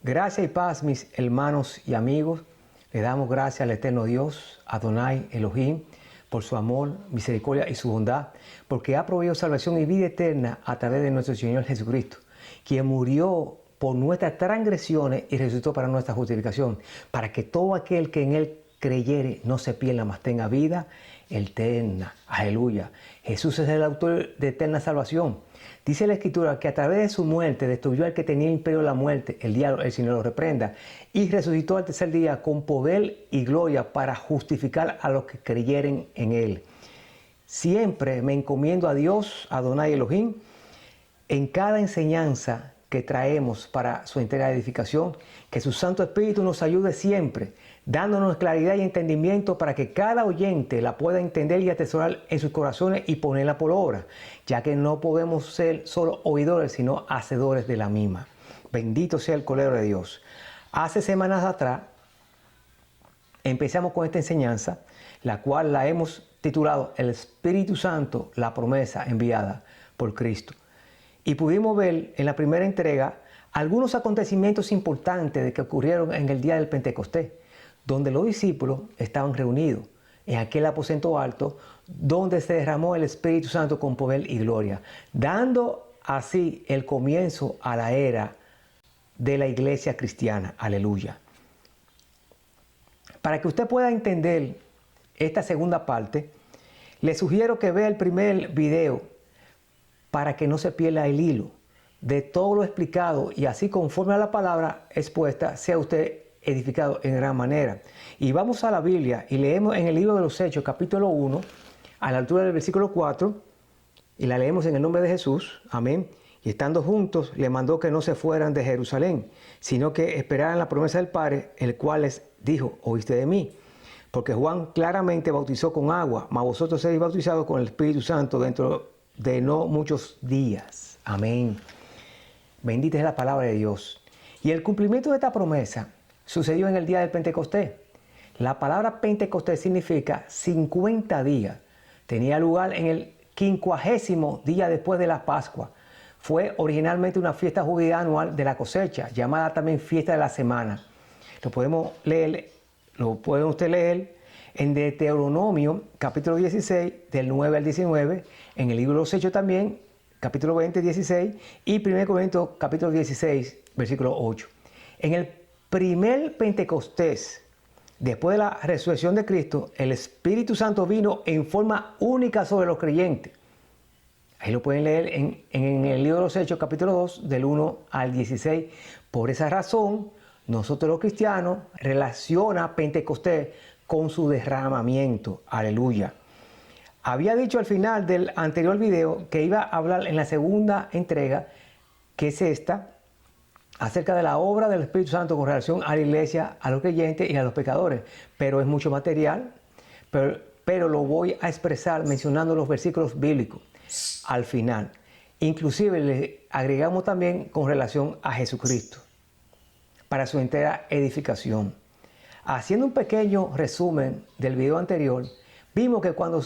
Gracia y paz, mis hermanos y amigos. Le damos gracias al eterno Dios, Adonai Elohim, por su amor, misericordia y su bondad, porque ha proveído salvación y vida eterna a través de nuestro Señor Jesucristo, quien murió por nuestras transgresiones y resucitó para nuestra justificación, para que todo aquel que en Él creyere no se pierda, mas tenga vida eterna. Aleluya. Jesús es el autor de eterna salvación. Dice la Escritura que a través de su muerte destruyó al que tenía el imperio de la muerte, el diablo, el Señor lo reprenda, y resucitó al tercer día con poder y gloria para justificar a los que creyeren en Él. Siempre me encomiendo a Dios, Adonai Elohim, en cada enseñanza que traemos para su entera edificación, que su Santo Espíritu nos ayude siempre, dándonos claridad y entendimiento para que cada oyente la pueda entender y atesorar en sus corazones y ponerla por obra, ya que no podemos ser solo oidores, sino hacedores de la misma. Bendito sea el Cordero de Dios. Hace semanas atrás empezamos con esta enseñanza, la cual la hemos titulado El Espíritu Santo, la promesa enviada por Cristo. Y pudimos ver en la primera entrega algunos acontecimientos importantes de que ocurrieron en el día del Pentecostés, donde los discípulos estaban reunidos en aquel aposento alto, donde se derramó el Espíritu Santo con poder y gloria, dando así el comienzo a la era de la iglesia cristiana. Aleluya. Para que usted pueda entender esta segunda parte, le sugiero que vea el primer video para que no se pierda el hilo de todo lo explicado y así conforme a la palabra expuesta sea usted edificado en gran manera. Y vamos a la Biblia y leemos en el libro de los Hechos capítulo 1 a la altura del versículo 4 y la leemos en el nombre de Jesús. Amén. Y estando juntos le mandó que no se fueran de Jerusalén, sino que esperaran la promesa del Padre, el cual les dijo: oíste de mí. Porque Juan claramente bautizó con agua, mas vosotros seréis bautizados con el Espíritu Santo dentro de no muchos días. Amén. Bendita es la palabra de Dios. Y el cumplimiento de esta promesa sucedió en el día del Pentecostés. La palabra Pentecostés significa 50 días. Tenía lugar en el 50º día después de la Pascua. Fue originalmente una fiesta judía anual de la cosecha, llamada también fiesta de la semana. Lo pueden usted leer en Deuteronomio, capítulo 16, del 9 al 19, en el libro de los Hechos también, capítulo 20, 16, y 1 Corintios, capítulo 16, versículo 8. En el primer Pentecostés, después de la resurrección de Cristo, el Espíritu Santo vino en forma única sobre los creyentes. Ahí lo pueden leer en el libro de los Hechos, capítulo 2, del 1 al 16. Por esa razón, nosotros los cristianos relaciona Pentecostés con su derramamiento. Aleluya. Había dicho al final del anterior video que iba a hablar en la segunda entrega, que es esta, acerca de la obra del Espíritu Santo con relación a la iglesia, a los creyentes y a los pecadores. Pero es mucho material, pero lo voy a expresar mencionando los versículos bíblicos al final. Inclusive le agregamos también con relación a Jesucristo, para su entera edificación. Haciendo un pequeño resumen del video anterior, vimos que cuando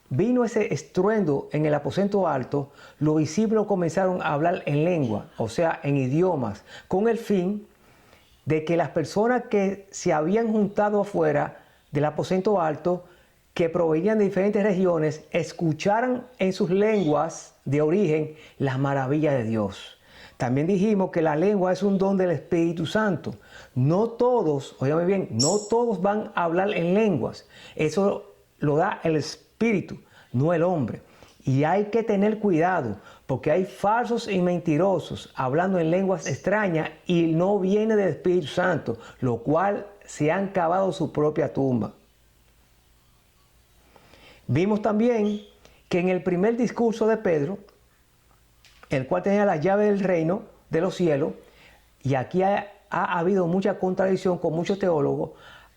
vino ese estruendo en el aposento alto, los discípulos comenzaron a hablar en lengua, o sea, en idiomas, con el fin de que las personas que se habían juntado afuera del aposento alto, que provenían de diferentes regiones, escucharan en sus lenguas de origen las maravillas de Dios. También dijimos que la lengua es un don del Espíritu Santo. No todos, óigame bien, no todos van a hablar en lenguas. Eso lo da el Espíritu, no el hombre. Y hay que tener cuidado, porque hay falsos y mentirosos hablando en lenguas extrañas y no viene del Espíritu Santo, lo cual se han cavado su propia tumba. Vimos también que en el primer discurso de Pedro, el cual tenía la llave del reino de los cielos, y aquí ha habido mucha contradicción con muchos teólogos.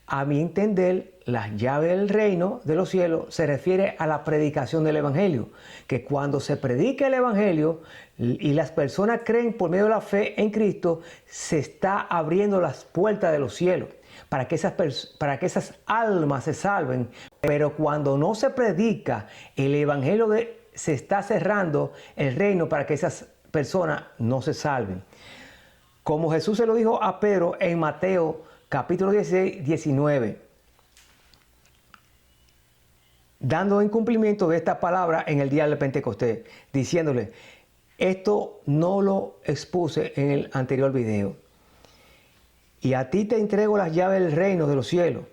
A mi entender, la llave del reino de los cielos se refiere a la predicación del Evangelio, que cuando se predica el Evangelio y las personas creen por medio de la fe en Cristo, se está abriendo las puertas de los cielos para que esas almas se salven. Pero cuando no se predica el Evangelio, se está cerrando el reino para que esas personas no se salven. como Jesús se lo dijo a Pedro en Mateo capítulo 16, 19, dando en cumplimiento de esta palabra en el día del Pentecostés, diciéndole, esto no lo expuse en el anterior video. Y a ti te entrego las llaves del reino de los cielos.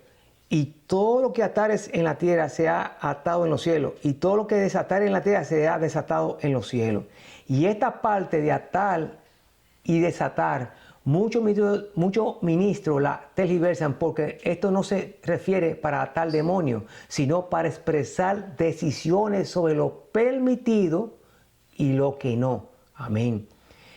Y todo lo que atares en la tierra será atado en los cielos. Y todo lo que desatares en la tierra será desatado en los cielos. Y esta parte de atar y desatar, muchos ministros la tergiversan porque esto no se refiere para atar demonios, sino para expresar decisiones sobre lo permitido y lo que no. Amén.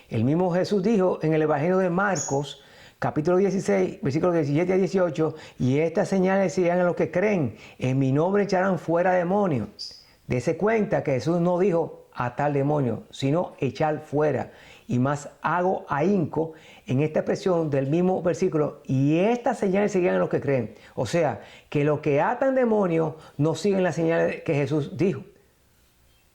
El mismo Jesús dijo en el Evangelio de Marcos, capítulo 16, versículos 17 a 18, y estas señales seguirán a los que creen, en mi nombre echarán fuera demonios. Dese cuenta que Jesús no dijo atar demonios, sino echar fuera. Y más hago ahínco en esta expresión del mismo versículo, y estas señales seguirán a los que creen. O sea, que los que atan demonios no siguen las señales que Jesús dijo,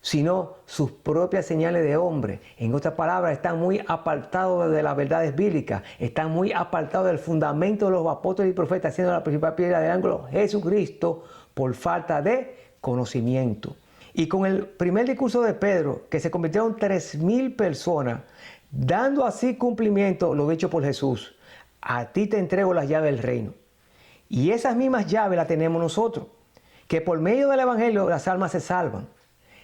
sino sus propias señales de hombre. En otras palabras, están muy apartados de las verdades bíblicas, están muy apartados del fundamento de los apóstoles y profetas, siendo la principal piedra del ángulo Jesucristo, por falta de conocimiento. Y con el primer discurso de Pedro, que se convirtieron 3,000 personas, dando así cumplimiento lo dicho por Jesús, a ti te entrego las llaves del reino. Y esas mismas llaves las tenemos nosotros, que por medio del Evangelio las almas se salvan,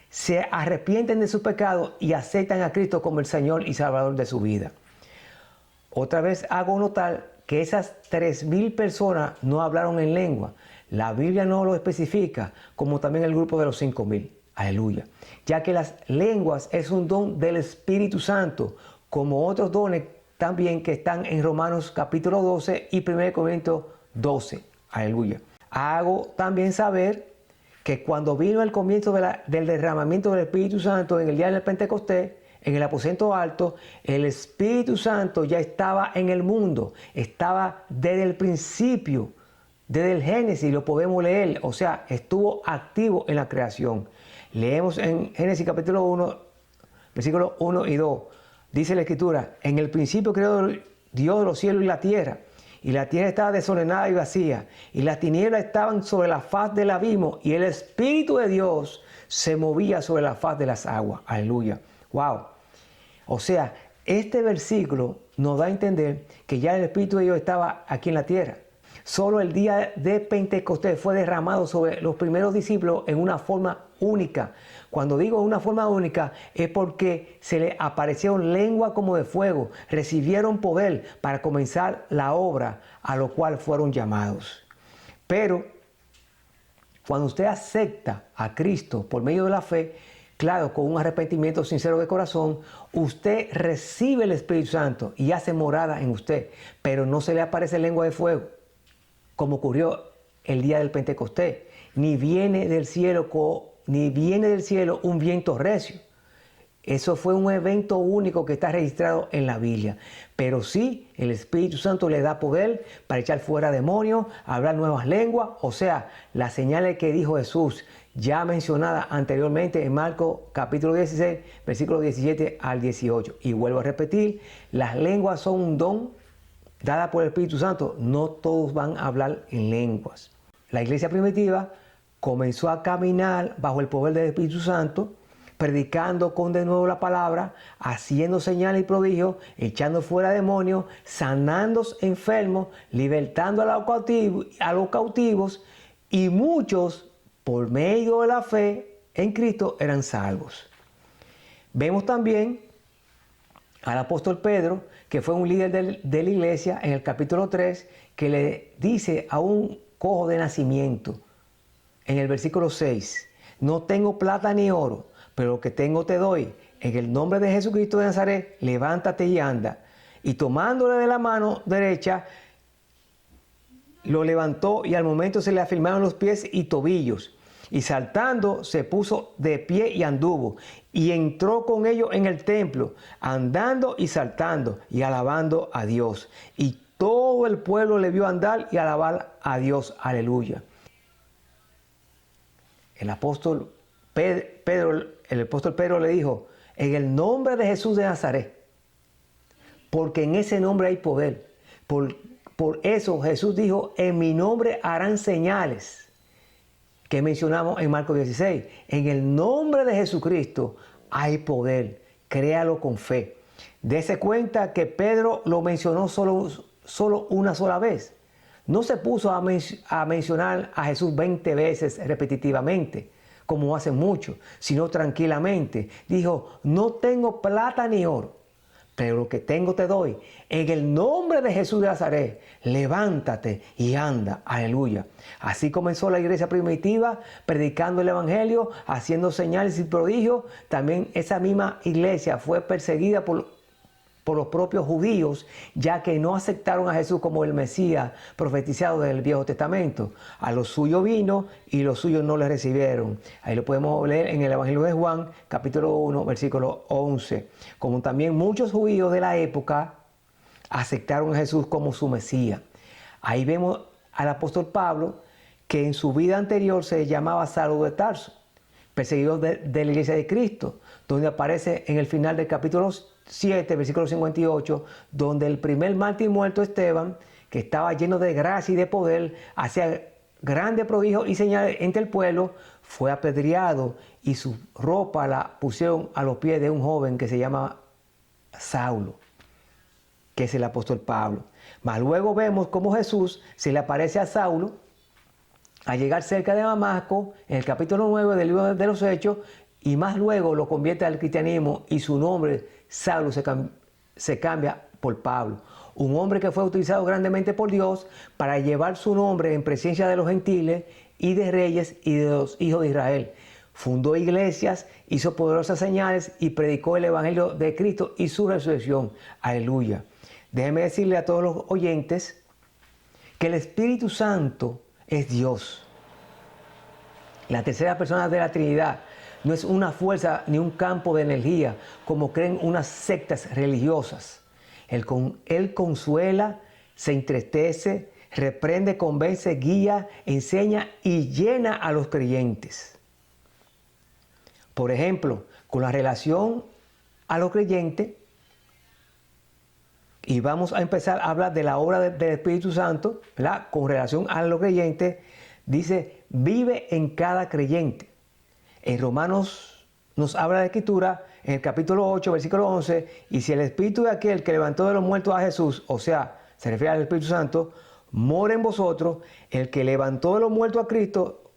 se arrepienten de su pecado y aceptan a Cristo como el Señor y Salvador de su vida. Otra vez hago notar que esas 3,000 personas no hablaron en lengua. La Biblia no lo especifica, como también el grupo de los 5,000. Aleluya. Ya que las lenguas es un don del Espíritu Santo, como otros dones también que están en Romanos capítulo 12 y 1 Corintios 12. Aleluya. Hago también saber que cuando vino el comienzo del derramamiento del Espíritu Santo en el día del Pentecostés, en el aposento alto, el Espíritu Santo ya estaba en el mundo, estaba desde el principio, desde el Génesis, lo podemos leer, o sea, estuvo activo en la creación. Leemos en Génesis capítulo 1, versículos 1 y 2, dice la Escritura, en el principio creó Dios los cielos y la tierra estaba desordenada y vacía, y las tinieblas estaban sobre la faz del abismo, y el Espíritu de Dios se movía sobre la faz de las aguas. Aleluya. Wow. O sea, este versículo nos da a entender que ya el Espíritu de Dios estaba aquí en la tierra. Solo el día de Pentecostés fue derramado sobre los primeros discípulos en una forma única. Cuando digo una forma única es porque se les aparecieron lengua como de fuego, recibieron poder para comenzar la obra a lo cual fueron llamados. Pero cuando usted acepta a Cristo por medio de la fe, claro, con un arrepentimiento sincero de corazón, usted recibe el Espíritu Santo y hace morada en usted, pero no se le aparece lengua de fuego, como ocurrió el día del Pentecostés, ni viene del cielo un viento recio. Eso fue un evento único que está registrado en la Biblia. Pero sí, el Espíritu Santo le da poder para echar fuera demonios, hablar nuevas lenguas, o sea, las señales que dijo Jesús, ya mencionada anteriormente en Marcos capítulo 16, versículos 17 al 18. Y vuelvo a repetir, las lenguas son un don dada por el Espíritu Santo. No todos van a hablar en lenguas. La iglesia primitiva comenzó a caminar bajo el poder del Espíritu Santo, predicando con de nuevo la palabra, haciendo señales y prodigios, echando fuera demonios, sanando enfermos, libertando a los cautivos, y muchos, por medio de la fe en Cristo, eran salvos. Vemos también al apóstol Pedro, que fue un líder de la iglesia, en el capítulo 3, que le dice a un cojo de nacimiento, en el versículo 6, no tengo plata ni oro, pero lo que tengo te doy. En el nombre de Jesucristo de Nazaret, levántate y anda. Y tomándole de la mano derecha, lo levantó y al momento se le afirmaron los pies y tobillos. Y saltando se puso de pie y anduvo. Y entró con ellos en el templo, andando y saltando y alabando a Dios. Y todo el pueblo le vio andar y alabar a Dios. Aleluya. El apóstol Pedro le dijo, en el nombre de Jesús de Nazaret, porque en ese nombre hay poder. Por eso Jesús dijo, en mi nombre harán señales, que mencionamos en Marcos 16. En el nombre de Jesucristo hay poder. Créalo con fe. Dese cuenta que Pedro lo mencionó solo una sola vez. No se puso a mencionar a Jesús 20 veces repetitivamente, como hacen muchos, sino tranquilamente. Dijo, no tengo plata ni oro, pero lo que tengo te doy. En el nombre de Jesús de Nazaret, levántate y anda. Aleluya. Así comenzó la iglesia primitiva, predicando el evangelio, haciendo señales y prodigios. También esa misma iglesia fue perseguida por los propios judíos, ya que no aceptaron a Jesús como el Mesías profetizado del Viejo Testamento. A los suyos vino y los suyos no le recibieron. Ahí lo podemos leer en el Evangelio de Juan, capítulo 1, versículo 11. Como también muchos judíos de la época aceptaron a Jesús como su Mesías. Ahí vemos al apóstol Pablo, que en su vida anterior se llamaba Saulo de Tarso, perseguidor de la iglesia de Cristo, donde aparece en el final del capítulo 7, versículo 58, donde el primer mártir muerto, Esteban, que estaba lleno de gracia y de poder, hacía grandes prodigios y señales entre el pueblo, fue apedreado y su ropa la pusieron a los pies de un joven que se llama Saulo, que es el apóstol Pablo. Mas luego vemos cómo Jesús se le aparece a Saulo al llegar cerca de Damasco, en el capítulo 9 del libro de los Hechos, y más luego lo convierte al cristianismo y su nombre, Saulo, se cambia por Pablo. Un hombre que fue utilizado grandemente por Dios para llevar su nombre en presencia de los gentiles y de reyes y de los hijos de Israel. Fundó iglesias, hizo poderosas señales y predicó el evangelio de Cristo y su resurrección. Aleluya. Déjeme decirle a todos los oyentes que el Espíritu Santo es Dios. La tercera persona de la Trinidad no es una fuerza ni un campo de energía, como creen unas sectas religiosas. Él consuela, se entristece, reprende, convence, guía, enseña y llena a los creyentes. Por ejemplo, con la relación a los creyentes, y vamos a empezar a hablar de la obra del Espíritu Santo, ¿verdad? Con relación a los creyentes, dice, vive en cada creyente. En Romanos nos habla la Escritura, en el capítulo 8, versículo 11, y si el Espíritu de aquel que levantó de los muertos a Jesús, o sea, se refiere al Espíritu Santo, mora en vosotros, el que levantó de los muertos a Cristo,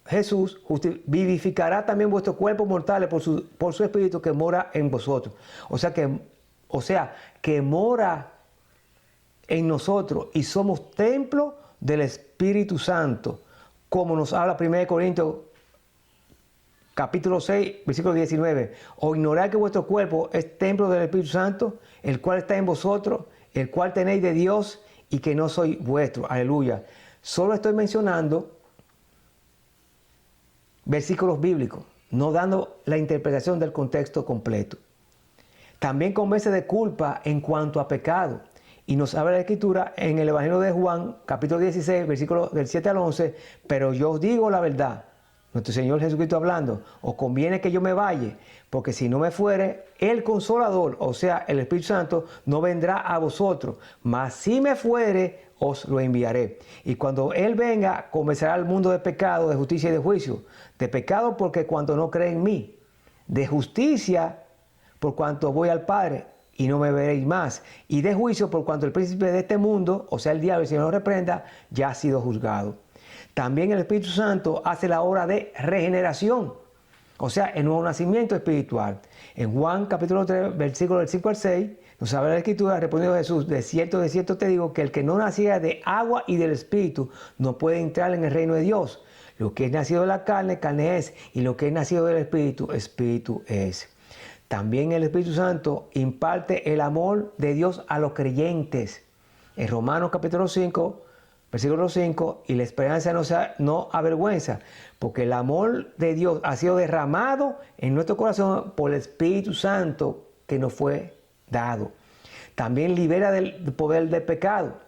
Jesús, vivificará también vuestros cuerpos mortales por su Espíritu que mora en vosotros. O sea, que mora en nosotros y somos templo del Espíritu Santo, como nos habla 1 Corintios capítulo 6, versículo 19. O ignorar que vuestro cuerpo es templo del Espíritu Santo, el cual está en vosotros, el cual tenéis de Dios y que no soy vuestro. Aleluya. Solo estoy mencionando versículos bíblicos, no dando la interpretación del contexto completo. También convence de culpa en cuanto a pecado. Y nos habla la Escritura en el Evangelio de Juan, capítulo 16, versículos del 7 al 11. Pero yo os digo la verdad, nuestro Señor Jesucristo hablando, os conviene que yo me vaya, porque si no me fuere, el Consolador, o sea, el Espíritu Santo, no vendrá a vosotros, mas si me fuere, os lo enviaré. Y cuando Él venga, convencerá al mundo de pecado, de justicia y de juicio. De pecado porque cuanto no cree en mí. De justicia por cuanto voy al Padre y no me veréis más. Y de juicio por cuanto el príncipe de este mundo, o sea, el diablo, el Señor lo reprenda, ya ha sido juzgado. También el Espíritu Santo hace la obra de regeneración, o sea, el nuevo nacimiento espiritual. En Juan capítulo 3, versículos del 5 al 6, nos habla la Escritura, respondiendo Jesús, de cierto te digo, que el que no naciera de agua y del Espíritu no puede entrar en el reino de Dios. Lo que es nacido de la carne, carne es, y lo que es nacido del Espíritu, Espíritu es. También el Espíritu Santo imparte el amor de Dios a los creyentes. En Romanos capítulo 5, versículo 5, y la esperanza no avergüenza, porque el amor de Dios ha sido derramado en nuestro corazón por el Espíritu Santo que nos fue dado. También libera del poder del pecado.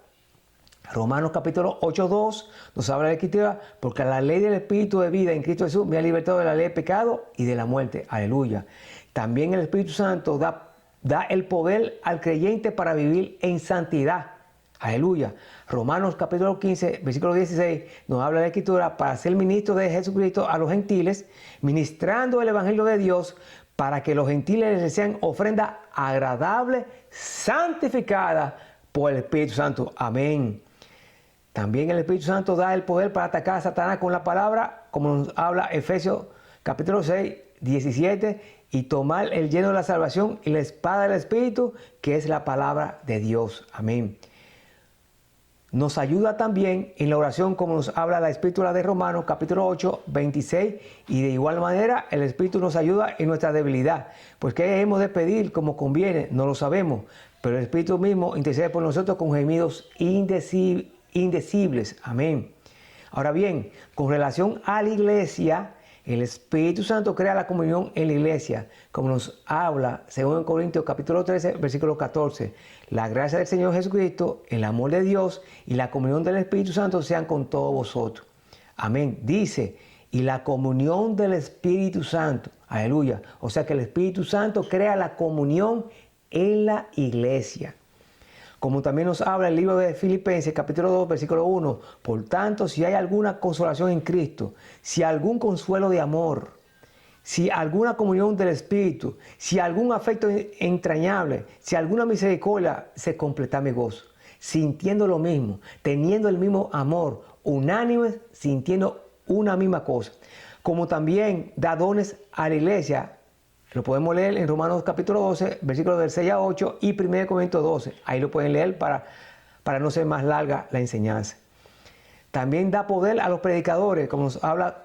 Romanos capítulo 8, 2 nos habla de la Escritura, porque la ley del Espíritu de vida en Cristo Jesús me ha libertado de la ley del pecado y de la muerte. Aleluya. También el Espíritu Santo da da el poder al creyente para vivir en santidad. Aleluya. Romanos capítulo 15, versículo 16, nos habla de la Escritura para ser ministro de Jesucristo a los gentiles, ministrando el Evangelio de Dios para que los gentiles les sean ofrenda agradable, santificada por el Espíritu Santo. Amén. También el Espíritu Santo da el poder para atacar a Satanás con la palabra, como nos habla Efesios capítulo 6, 17, y tomar el yelmo de la salvación y la espada del Espíritu, que es la palabra de Dios. Amén. Nos ayuda también en la oración, como nos habla la Escritura de Romanos capítulo 8, 26, y de igual manera el Espíritu nos ayuda en nuestra debilidad. Pues ¿qué hemos de pedir como conviene? No lo sabemos, pero el Espíritu mismo intercede por nosotros con gemidos indecibles. Amén. Ahora bien, con relación a la iglesia, el Espíritu Santo crea la comunión en la iglesia, como nos habla, según Corintios capítulo 13, versículo 14. La gracia del Señor Jesucristo, el amor de Dios y la comunión del Espíritu Santo sean con todos vosotros. Amén. Dice, y la comunión del Espíritu Santo. Aleluya. O sea que el Espíritu Santo crea la comunión en la iglesia. Como también nos habla el libro de Filipenses, capítulo 2, versículo 1. Por tanto, si hay alguna consolación en Cristo, si algún consuelo de amor, si alguna comunión del Espíritu, si algún afecto entrañable, si alguna misericordia, se completa mi gozo, sintiendo lo mismo, teniendo el mismo amor, unánimes, sintiendo una misma cosa. Como también da dones a la iglesia. Lo podemos leer en Romanos capítulo 12, versículos del 6 a 8 y 1 Corintios 12. Ahí lo pueden leer para no ser más larga la enseñanza. También da poder a los predicadores, como nos habla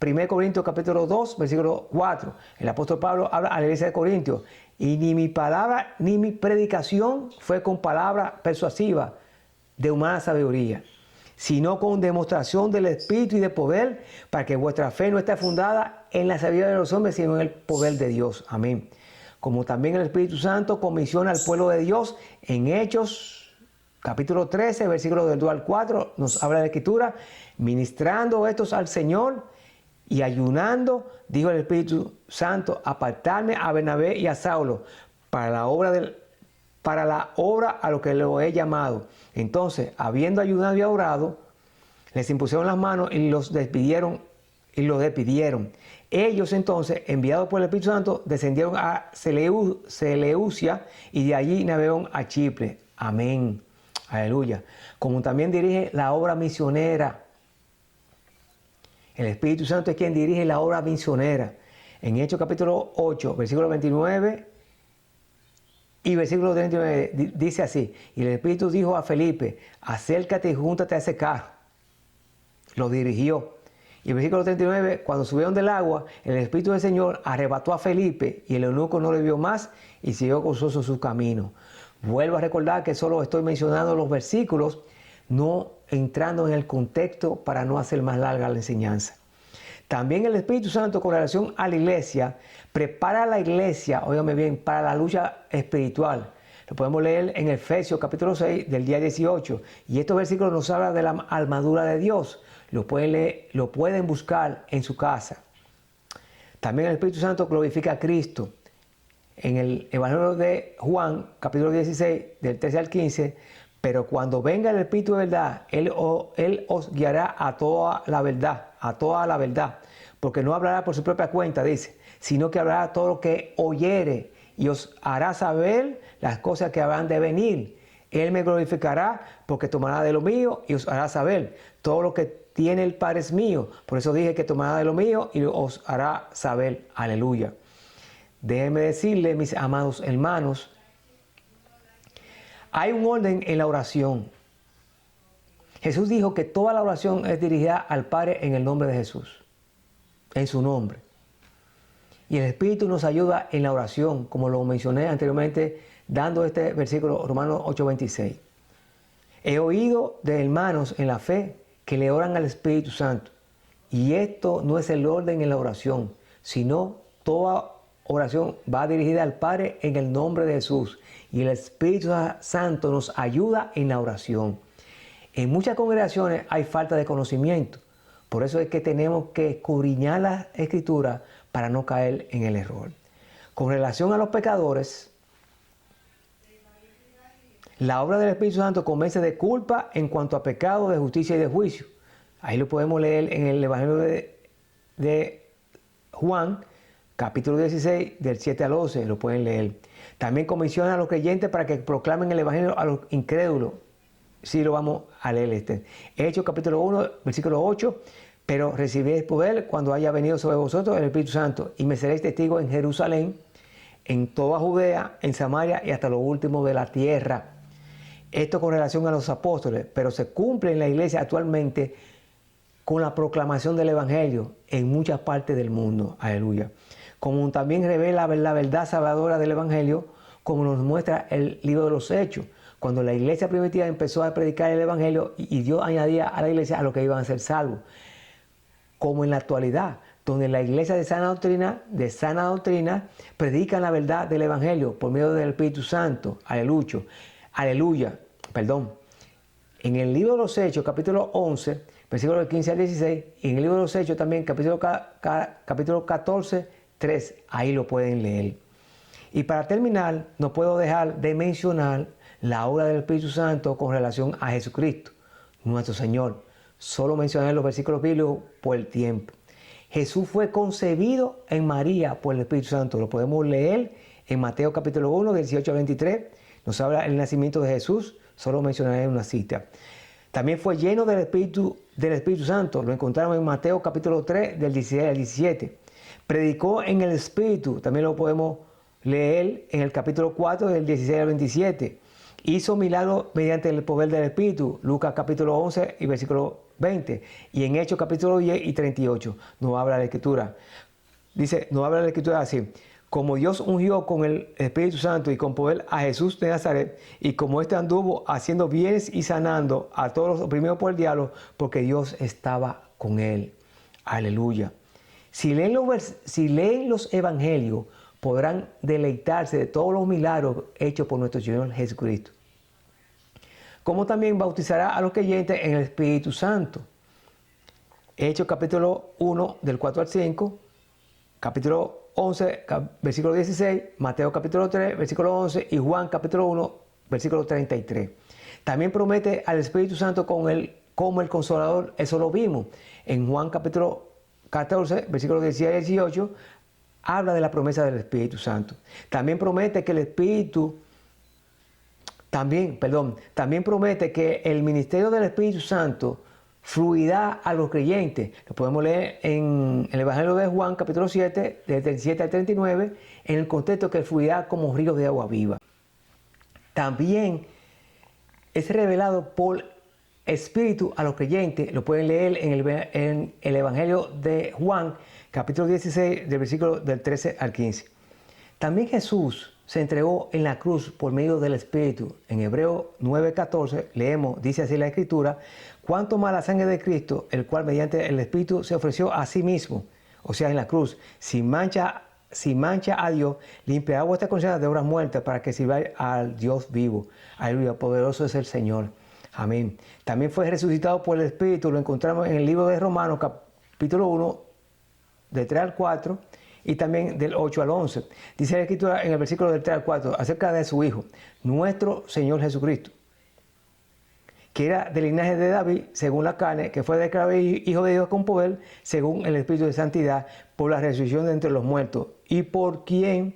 1 Corintios capítulo 2, versículo 4. El apóstol Pablo habla a la iglesia de Corintios. Y ni mi palabra ni mi predicación fue con palabra persuasiva de humana sabiduría, sino con demostración del Espíritu y de poder, para que vuestra fe no esté fundada en la sabiduría de los hombres, sino en el poder de Dios. Amén. Como también el Espíritu Santo comisiona al pueblo de Dios en Hechos, capítulo 13, versículos del 2 al 4, nos habla de la Escritura, ministrando estos al Señor y ayunando, dijo el Espíritu Santo, apartarme a Bernabé y a Saulo para la obra a lo que lo he llamado. Entonces, habiendo ayunado y orado, les impusieron las manos y los despidieron. Ellos entonces, enviados por el Espíritu Santo, descendieron a Seleucia y de allí navegaron a Chipre. Amén. Aleluya. Como también dirige la obra misionera. El Espíritu Santo es quien dirige la obra misionera. En Hechos capítulo 8, versículo 29 y versículo 39 dice así: y el Espíritu dijo a Felipe, acércate y júntate a ese carro. Lo dirigió. Y el versículo 39, cuando subieron del agua, el Espíritu del Señor arrebató a Felipe y el eunuco no le vio más y siguió gozoso su camino. Vuelvo a recordar que solo estoy mencionando los versículos, no entrando en el contexto para no hacer más larga la enseñanza. También el Espíritu Santo, con relación a la iglesia, prepara a la iglesia, óigame bien, para la lucha espiritual. Lo podemos leer en Efesios capítulo 6 del día 18. Y estos versículos nos hablan de la armadura de Dios. Lo pueden buscar en su casa. También el Espíritu Santo glorifica a Cristo. En el Evangelio de Juan, capítulo 16, del 13 al 15, pero cuando venga el Espíritu de verdad, Él os guiará a toda la verdad, porque no hablará por su propia cuenta, dice, sino que hablará todo lo que oyere y os hará saber las cosas que habrán de venir. Él me glorificará porque tomará de lo mío y os hará saber. Todo lo que tiene el Padre es mío. Por eso dije que tomará de lo mío y os hará saber. Aleluya. Déjenme decirle, mis amados hermanos, hay un orden en la oración. Jesús dijo que toda la oración es dirigida al Padre en el nombre de Jesús, en su nombre. Y el Espíritu nos ayuda en la oración, como lo mencioné anteriormente, dando este versículo, Romanos 8:26. He oído de hermanos en la fe que le oran al Espíritu Santo. Y esto no es el orden en la oración, sino toda oración va dirigida al Padre en el nombre de Jesús. Y el Espíritu Santo nos ayuda en la oración. En muchas congregaciones hay falta de conocimiento. Por eso es que tenemos que escudriñar la Escritura para no caer en el error. Con relación a los pecadores, La obra del Espíritu Santo convence de culpa en cuanto a pecado, de justicia y de juicio. Ahí lo podemos leer en el Evangelio de Juan, capítulo 16, del 7 al 11, lo pueden leer. También comisiona a los creyentes para que proclamen el Evangelio a los incrédulos. Sí, lo vamos a leer Hechos capítulo 1, versículo 8. Pero recibiréis poder cuando haya venido sobre vosotros el Espíritu Santo, y me seréis testigos en Jerusalén, en toda Judea, en Samaria y hasta lo último de la tierra. Esto con relación a los apóstoles, pero se cumple en la iglesia actualmente con la proclamación del Evangelio en muchas partes del mundo. Aleluya. Como también revela la verdad salvadora del Evangelio, como nos muestra el libro de los Hechos, cuando la iglesia primitiva empezó a predicar el Evangelio y Dios añadía a la iglesia a los que iban a ser salvos. Como en la actualidad, donde la iglesia de sana doctrina, predican la verdad del Evangelio por medio del Espíritu Santo. Aleluya. En el libro de los Hechos, capítulo 11, versículos 15 al 16, y en el libro de los Hechos también, capítulo 14, 3, ahí lo pueden leer. Y para terminar, no puedo dejar de mencionar la obra del Espíritu Santo con relación a Jesucristo, nuestro Señor. Solo mencionar los versículos bíblicos por el tiempo. Jesús fue concebido en María por el Espíritu Santo. Lo podemos leer en Mateo capítulo 1, 18 al 23. Nos habla el nacimiento de Jesús. Solo mencionaré una cita. También fue lleno del Espíritu Santo. Lo encontramos en Mateo capítulo 3, del 16 al 17. Predicó en el Espíritu. También lo podemos leer en el capítulo 4, del 16 al 27. Hizo milagros mediante el poder del Espíritu. Lucas capítulo 11 y versículo 20. Y en Hechos capítulo 10 y 38 nos habla la Escritura. Nos habla la Escritura así. Como Dios ungió con el Espíritu Santo y con poder a Jesús de Nazaret, y como éste anduvo haciendo bienes y sanando a todos los oprimidos por el diablo, porque Dios estaba con él. Aleluya. Si leen los evangelios, podrán deleitarse de todos los milagros hechos por nuestro Señor Jesucristo. Como también bautizará a los creyentes en el Espíritu Santo. Hechos capítulo 1, del 4 al 5, capítulo 11, versículo 16, Mateo capítulo 3, versículo 11 y Juan capítulo 1, versículo 33. También promete al Espíritu Santo como el Consolador. Eso lo vimos en Juan capítulo 14, versículo 17 y 18. Habla de la promesa del Espíritu Santo. También promete que también promete que el ministerio del Espíritu Santo fluirá a los creyentes. Lo podemos leer en el Evangelio de Juan, capítulo 7, del 37 al 39, en el contexto que fluirá como ríos de agua viva. También es revelado por Espíritu a los creyentes. Lo pueden leer en el Evangelio de Juan, capítulo 16, del versículo del 13 al 15. También Jesús se entregó en la cruz por medio del Espíritu. En Hebreos 9:14 leemos, dice así la Escritura: cuánto más la sangre de Cristo, el cual mediante el Espíritu se ofreció a sí mismo, o sea, en la cruz, sin mancha a Dios, limpiará vuestra conciencia de obras muertas para que sirváis al Dios vivo. Aleluya, poderoso es el Señor. Amén. También fue resucitado por el Espíritu. Lo encontramos en el libro de Romanos, capítulo 1, del 3 al 4, y también del 8 al 11. Dice la Escritura en el versículo del 3 al 4 acerca de su Hijo, nuestro Señor Jesucristo, que era del linaje de David, según la carne, que fue declarado Hijo de Dios con poder, según el Espíritu de Santidad, por la resurrección de entre los muertos, y por quien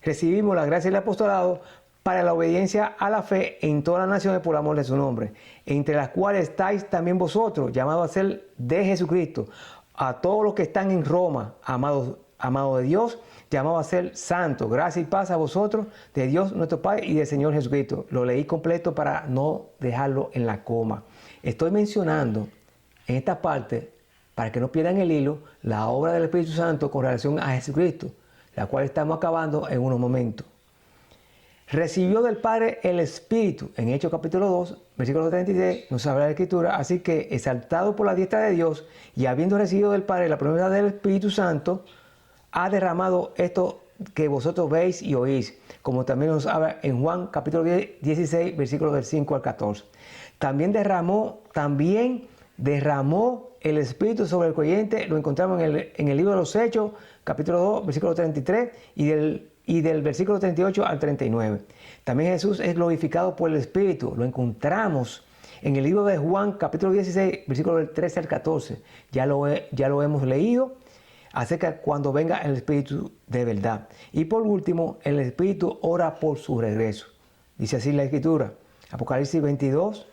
recibimos la gracia y el apostolado para la obediencia a la fe en todas las naciones por amor de su nombre, entre las cuales estáis también vosotros, llamados a ser de Jesucristo, a todos los que están en Roma, amados de Dios, llamados a ser santos. Gracia y paz a vosotros, de Dios nuestro Padre y del Señor Jesucristo. Lo leí completo para no dejarlo en la coma. Estoy mencionando en esta parte, para que no pierdan el hilo, la obra del Espíritu Santo con relación a Jesucristo, la cual estamos acabando en unos momentos. Recibió del Padre el Espíritu. En Hechos capítulo 2, versículo 33, nos habla la Escritura. Así que, exaltado por la diestra de Dios y habiendo recibido del Padre la promesa del Espíritu Santo, ha derramado esto que vosotros veis y oís, como también nos habla en Juan capítulo 16, versículos del 5 al 14. También derramó el Espíritu sobre el creyente. Lo encontramos en el libro de los Hechos, capítulo 2, versículo 33, y y del versículo 38 al 39. También Jesús es glorificado por el Espíritu. Lo encontramos en el libro de Juan, capítulo 16, versículo del 13 al 14. Ya lo hemos leído acerca de cuando venga el Espíritu de verdad. Y por último, el Espíritu ora por su regreso. Dice así la Escritura, Apocalipsis 22,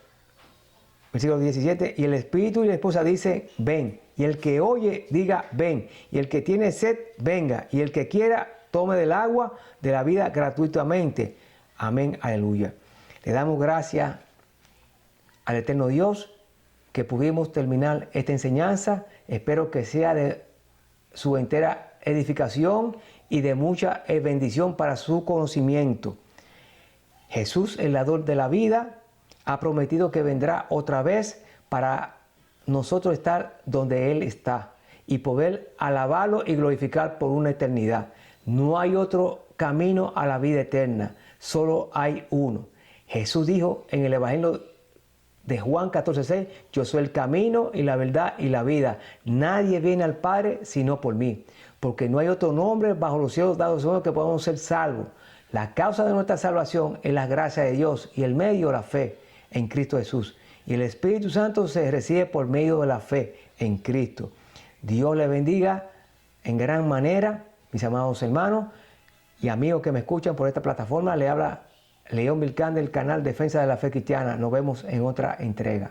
versículo 17, y el Espíritu y la esposa dice, ven. Y el que oye, diga, ven. Y el que tiene sed, venga. Y el que quiera, tome del agua de la vida gratuitamente. Amén, aleluya. Le damos gracias al eterno Dios que pudimos terminar esta enseñanza. Espero que sea de su entera edificación y de mucha bendición para su conocimiento. Jesús, el dador de la vida, ha prometido que vendrá otra vez para nosotros estar donde Él está y poder alabarlo y glorificar por una eternidad. No hay otro camino a la vida eterna, solo hay uno. Jesús dijo en el Evangelio de Juan 14:6, yo soy el camino y la verdad y la vida. Nadie viene al Padre sino por mí, porque no hay otro nombre bajo los cielos dado solo que podamos ser salvos. La causa de nuestra salvación es la gracia de Dios y el medio la fe en Cristo Jesús. Y el Espíritu Santo se recibe por medio de la fe en Cristo. Dios le bendiga en gran manera, mis amados hermanos y amigos que me escuchan por esta plataforma. Le habla León Vilcán del canal Defensa de la Fe Cristiana. Nos vemos en otra entrega.